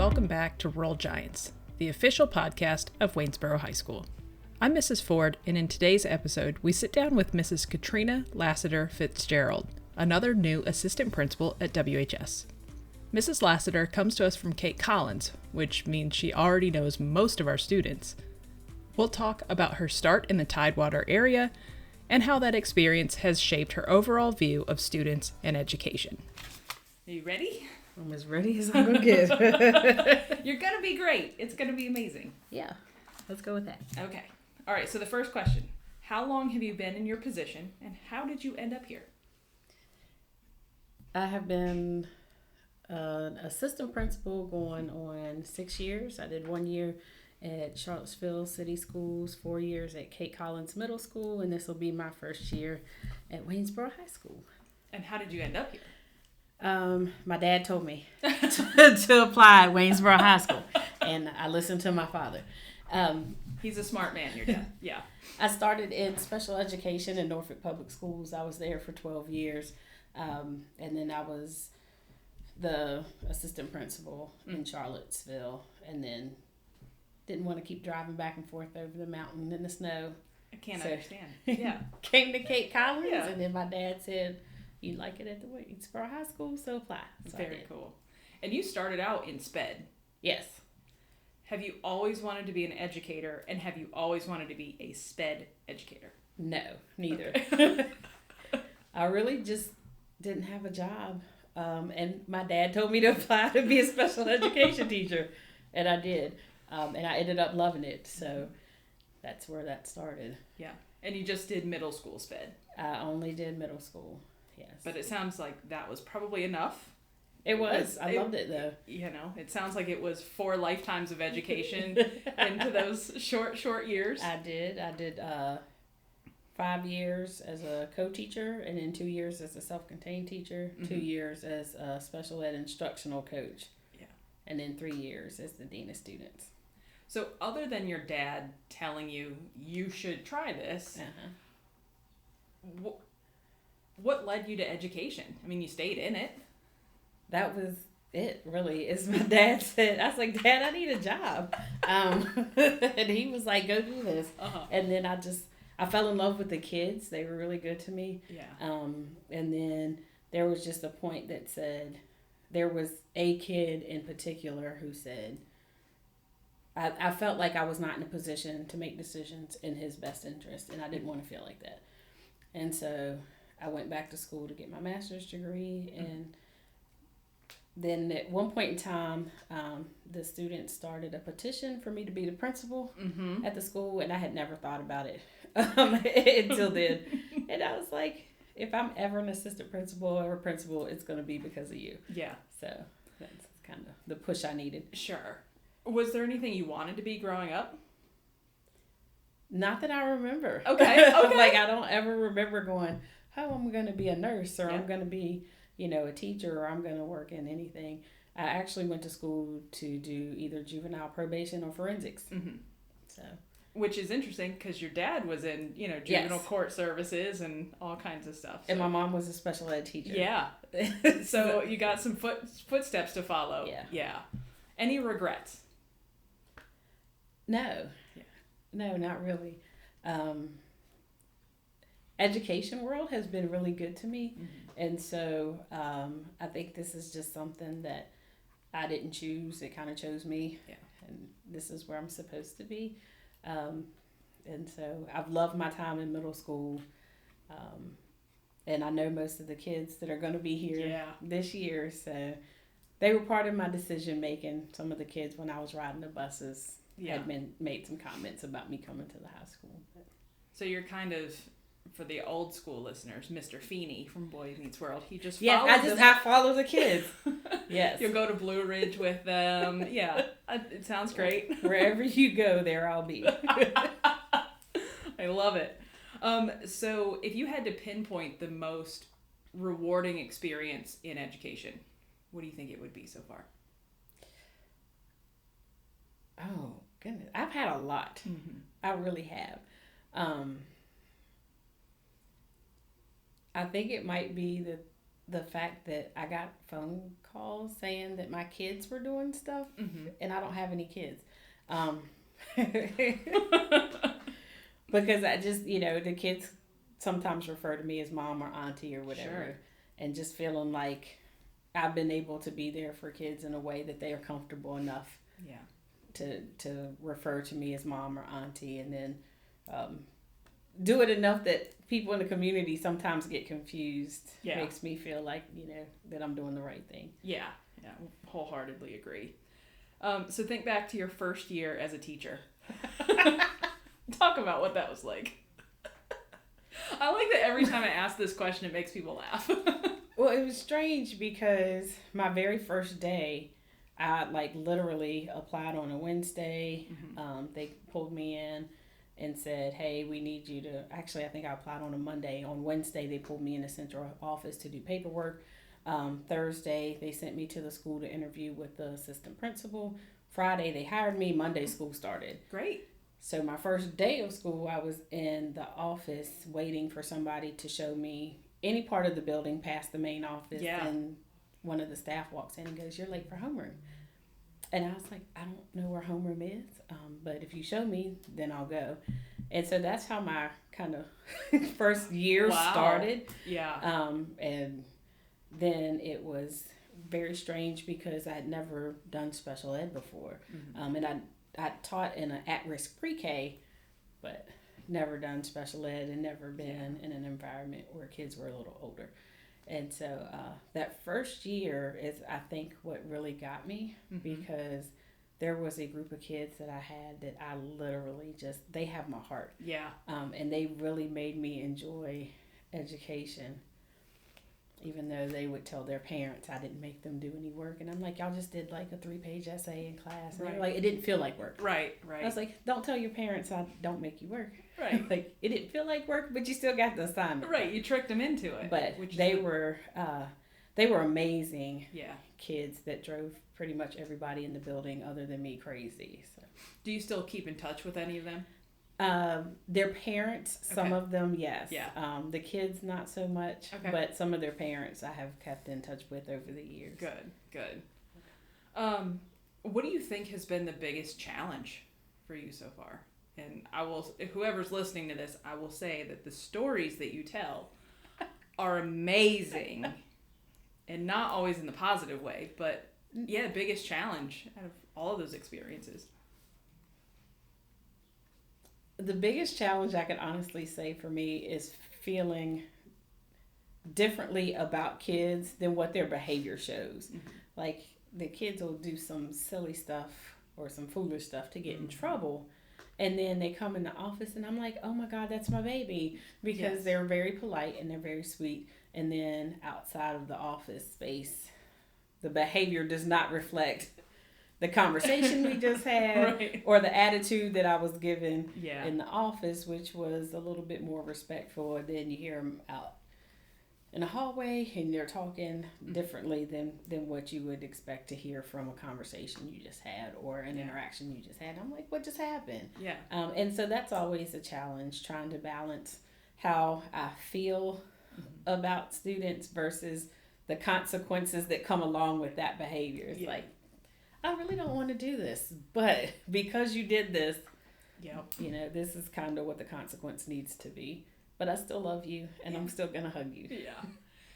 welcome back to RollGiants, the official podcast of Waynesboro High School. I'm Mrs. Ford, and in today's episode, we sit down with Mrs. Katrina Lassiter-Fitzgerald, another new assistant principal at WHS. Mrs. Lassiter comes to us from Kate Collins, which means she already knows most of our students. We'll talk about her start in the Tidewater area and how that experience has shaped her overall view of students and education. Are you ready? I'm as ready as I'm going to get. You're going to be great. It's going to be amazing. Yeah, let's go with that. Okay. All right, so the first question. How long have you been in your position, and how did you end up here? I have been an assistant principal going on 6 years. I did 1 year at Charlottesville City Schools, 4 years at Kate Collins Middle School, and this will be my first year at Waynesboro High School. And how did you end up here? My dad told me to apply at Waynesboro High School, and I listened to my father. He's a smart man, your dad. Yeah. I started in special education in Norfolk Public Schools. I was there for 12 years, and then I was the assistant principal in Charlottesville, and then didn't want to keep driving back and forth over the mountain in the snow. I can't understand. Yeah. Came to Kate Collins, and then my dad said, "You like it at the Waynesboro High School, so apply." So very cool. And you started out in SPED. Yes. Have you always wanted to be an educator, and have you always wanted to be a SPED educator? No, neither. Okay. I really just didn't have a job. And my dad told me to apply to be a special education teacher, and I did. And I ended up loving it, so that's where that started. Yeah. And you just did middle school SPED? I only did middle school, yes. But it sounds like that was probably enough. It was. I loved it, though. You know, it sounds like it was 4 lifetimes of education into those short years. I did 5 years as a co-teacher, and then 2 years as a self-contained teacher, 2 years as a special ed instructional coach, and then 3 years as the dean of students. So other than your dad telling you should try this, what led you to education? I mean, you stayed in it. That was it, really. As my dad said, I was like, "Dad, I need a job." And he was like, "Go do this." And then I fell in love with the kids. They were really good to me. Yeah. And then there was just a point that said, there was a kid in particular who said, I felt like I was not in a position to make decisions in his best interest, and I didn't want to feel like that. And so I went back to school to get my master's degree, and then at one point in time, the students started a petition for me to be the principal at the school, and I had never thought about it until then. And I was like, if I'm ever an assistant principal or a principal, it's going to be because of you. Yeah. So that's kind of the push I needed. Sure. Was there anything you wanted to be growing up? Not that I remember. Okay. Like, I don't ever remember going, "Oh, I'm going to be a nurse," or "I'm going to be, a teacher," or "I'm going to work in anything." I actually went to school to do either juvenile probation or forensics. So, which is interesting because your dad was in, juvenile court services and all kinds of stuff. So. And my mom was a special ed teacher. Yeah. So you got some footsteps to follow. Yeah. Any regrets? No. Yeah. No, not really. Education world has been really good to me. And so I think this is just something that I didn't choose. It kind of chose me. Yeah. And this is where I'm supposed to be. And so I've loved my time in middle school. And I know most of the kids that are going to be here this year. So they were part of my decision making. Some of the kids, when I was riding the buses, had made some comments about me coming to the high school. So you're kind of, for the old school listeners, Mr. Feeney from Boy Meets World. He just follows I follow the kids. Yes. You'll go to Blue Ridge with them. Yeah. It sounds great. Wherever you go, there I'll be. I love it. So if you had to pinpoint the most rewarding experience in education, what do you think it would be so far? Oh, goodness. I've had a lot. I really have. I think it might be the fact that I got phone calls saying that my kids were doing stuff, and I don't have any kids. Because I just, the kids sometimes refer to me as mom or auntie or whatever. Sure. And just feeling like I've been able to be there for kids in a way that they are comfortable enough to refer to me as mom or auntie, and then do it enough that people in the community sometimes get confused. Makes me feel like, that I'm doing the right thing. Yeah, wholeheartedly agree. So think back to your first year as a teacher. Talk about what that was like. I like that every time I ask this question, it makes people laugh. Well, it was strange because my very first day, I literally applied on a Wednesday. They pulled me in and said, hey, we need you to, actually I think I applied on a Monday. On Wednesday, they pulled me in the central office to do paperwork. Thursday, they sent me to the school to interview with the assistant principal. Friday, they hired me. Monday, school started. Great. So my first day of school, I was in the office waiting for somebody to show me any part of the building past the main office. Yeah. And one of the staff walks in and goes, you're late for homeroom. And I was like, I don't know where homeroom is, but if you show me, then I'll go. And so that's how my kind of first year started. Yeah. And then it was very strange because I had never done special ed before. And I taught in an at-risk pre-K, but never done special ed and never been in an environment where kids were a little older. And so that first year is, I think, what really got me, because there was a group of kids that I had that I literally they have my heart. Yeah. And they really made me enjoy education, even though they would tell their parents I didn't make them do any work. And I'm like, y'all just did like a 3-page essay in class. And they're like, it didn't feel like work. Right. I was like, don't tell your parents I don't make you work. Right. Like, it didn't feel like work, but you still got the assignment. Right, you tricked them into it. But they were amazing kids that drove pretty much everybody in the building other than me crazy. So. Do you still keep in touch with any of them? Their parents, some of them, yes. Yeah. The kids, not so much. Okay. But some of their parents I have kept in touch with over the years. Good. What do you think has been the biggest challenge for you so far? And whoever's listening to this, I will say that the stories that you tell are amazing. And not always in the positive way, but biggest challenge out of all of those experiences. The biggest challenge I can honestly say for me is feeling differently about kids than what their behavior shows. Like, the kids will do some silly stuff or some foolish stuff to get in trouble. And then they come in the office and I'm like, oh my God, that's my baby. Because they're very polite and they're very sweet. And then outside of the office space, the behavior does not reflect the conversation we just had or the attitude that I was given in the office, which was a little bit more respectful. And then you hear them out in the hallway and they're talking differently than what you would expect to hear from a conversation you just had or an interaction you just had. I'm like, what just happened? Yeah. And so that's always a challenge, trying to balance how I feel about students versus the consequences that come along with that behavior. It's like, I really don't want to do this, but because you did this, this is kind of what the consequence needs to be. But I still love you, and I'm still going to hug you. Yeah.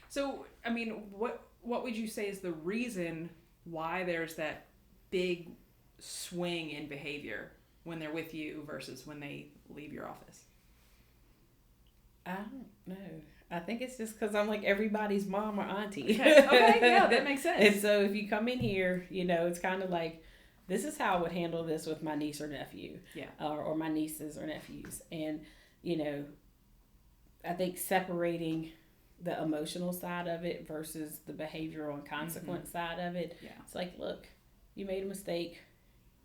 So, I mean, what would you say is the reason why there's that big swing in behavior when they're with you versus when they leave your office? I don't know. I think it's just because I'm like everybody's mom or auntie. Okay, yeah, that makes sense. And so if you come in here, it's kind of like, this is how I would handle this with my niece or nephew. Yeah. Or my nieces or nephews. And, I think separating the emotional side of it versus the behavioral and consequence side of it. Yeah. It's like, look, you made a mistake.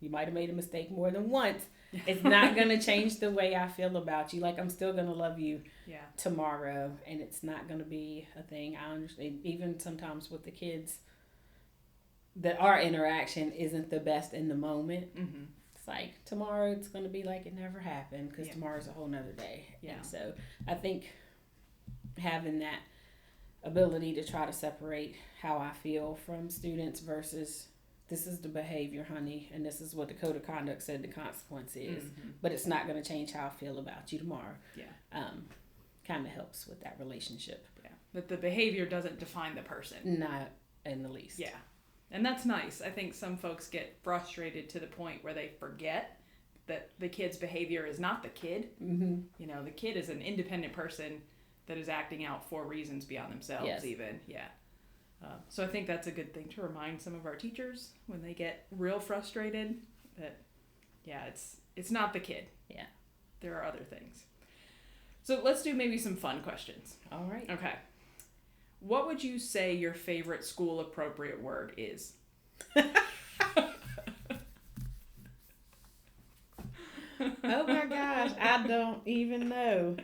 You might have made a mistake more than once. It's not going to change the way I feel about you. Like, I'm still going to love you tomorrow, and it's not going to be a thing. I understand. Even sometimes with the kids, that our interaction isn't the best in the moment. It's like, tomorrow it's going to be like it never happened because tomorrow's a whole nother day. Yeah. And so I think having that ability to try to separate how I feel from students versus this is the behavior, honey, and this is what the code of conduct said the consequence is. But it's not going to change how I feel about you tomorrow. Yeah. Kind of helps with that relationship. Yeah. That the behavior doesn't define the person. Not in the least. Yeah. And that's nice. I think some folks get frustrated to the point where they forget that the kid's behavior is not the kid. You know, the kid is an independent person that is acting out for reasons beyond themselves even. Yeah. So I think that's a good thing to remind some of our teachers when they get real frustrated that, yeah, it's not the kid. Yeah. There are other things. So let's do maybe some fun questions. All right. Okay. What would you say your favorite school appropriate word is? Oh my gosh, I don't even know.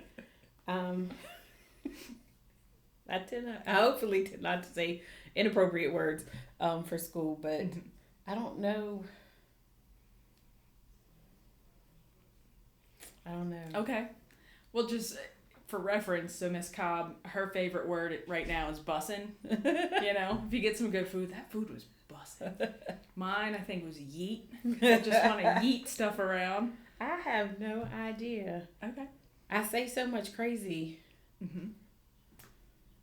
I hopefully tend not to say inappropriate words for school, but I don't know. I don't know. Okay. Well, just for reference, so Miss Cobb, her favorite word right now is bussin'. You know, if you get some good food, that food was bussin'. Mine, I think, was yeet. I just want to yeet stuff around. I have no idea. Okay. I say so much crazy.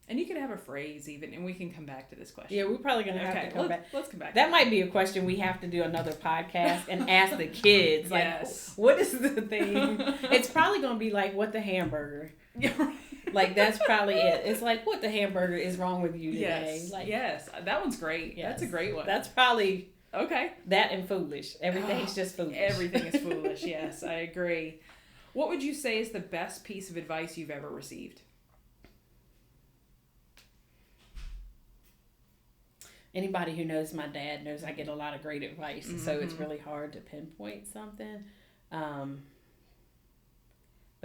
And you can have a phrase even, and we can come back to this question. Yeah, we're probably going to have to come back. Let's come back. That might be a question we have to do another podcast and ask the kids. Like, yes. What is the thing? It's probably going to be like, what the hamburger? Like, that's probably it. It's like, what the hamburger is wrong with you today? Yes. Like, yes. That one's great. Yes. That's a great one. That's probably... Okay. That and foolish. Everything's just foolish. Everything is foolish. Yes, I agree. What would you say is the best piece of advice you've ever received? Anybody who knows my dad knows I get a lot of great advice, so it's really hard to pinpoint something. But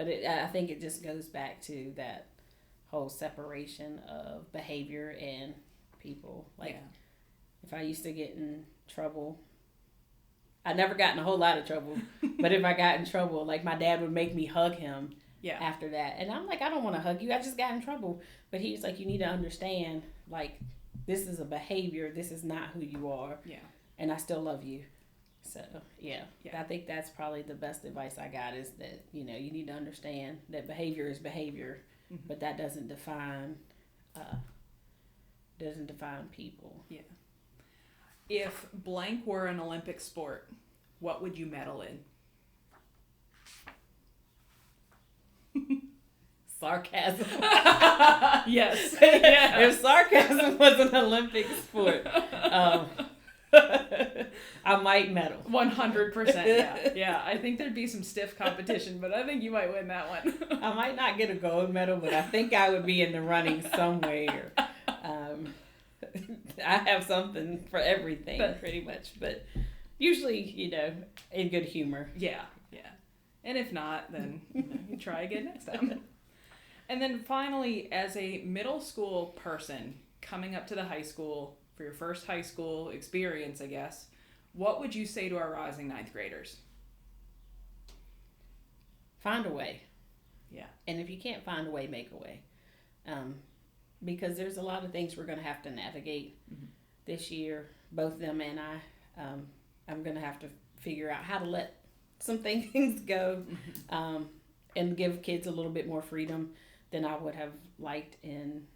I think it just goes back to that whole separation of behavior and people. Like, if I used to get in trouble, I never got in a whole lot of trouble, but if I got in trouble, like, my dad would make me hug him after that. And I'm like, I don't want to hug you. I just got in trouble. But he was like, you need to understand, like, this is a behavior. This is not who you are. Yeah. And I still love you. So, yeah. I think that's probably the best advice I got is that, you know, you need to understand that behavior is behavior, but that doesn't define people. Yeah. If blank were an Olympic sport, what would you medal in? Sarcasm. Yes. If sarcasm was an Olympic sport, I might medal. 100%. Yeah. I think thered be some stiff competition, but I think you might win that one. I might not get a gold medal, but I think I would be in the running somewhere. I have something for everything, pretty much, but usually, you know, in good humor. Yeah. And if not, then you try again next time. And then finally, as a middle school person coming up to the high school for your first high school experience, I guess, what would you say to our rising ninth graders? Find a way. Yeah. And if you can't find a way, make a way. Because there's a lot of things we're going to have to navigate this year, both them and I. I'm going to have to figure out how to let some things go and give kids a little bit more freedom than I would have liked in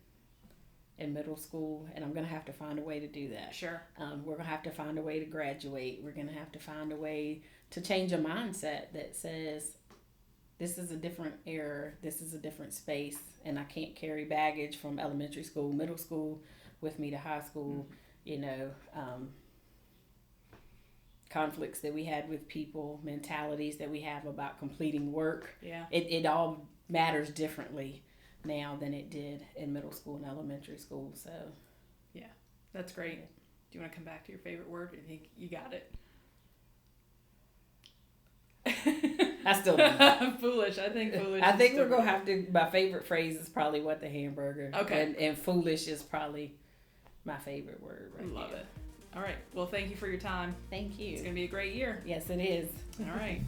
middle school, and I'm going to have to find a way to do that. Sure. We're going to have to find a way to graduate. We're going to have to find a way to change a mindset that says, this is a different era, this is a different space, and I can't carry baggage from elementary school, middle school with me to high school, you know, conflicts that we had with people, mentalities that we have about completing work. Yeah. It all matters differently now than it did in middle school and elementary school. So, yeah, that's great. Do you want to come back to your favorite word? Or do you think you got it? I still don't. Foolish. I think foolish. I think we're going to have to, my favorite phrase is probably what the hamburger. Okay. And foolish is probably my favorite word right Love it. All right. Well, thank you for your time. Thank you. It's going to be a great year. Yes, it is. All right.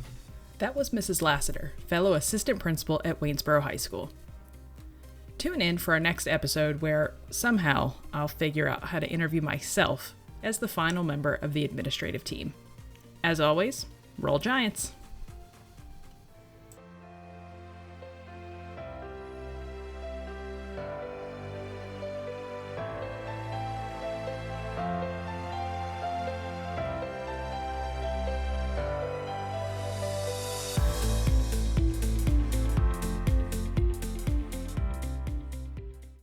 That was Mrs. Lassiter, fellow assistant principal at Waynesboro High School. Tune in for our next episode where somehow I'll figure out how to interview myself as the final member of the administrative team. As always, Roll Giants!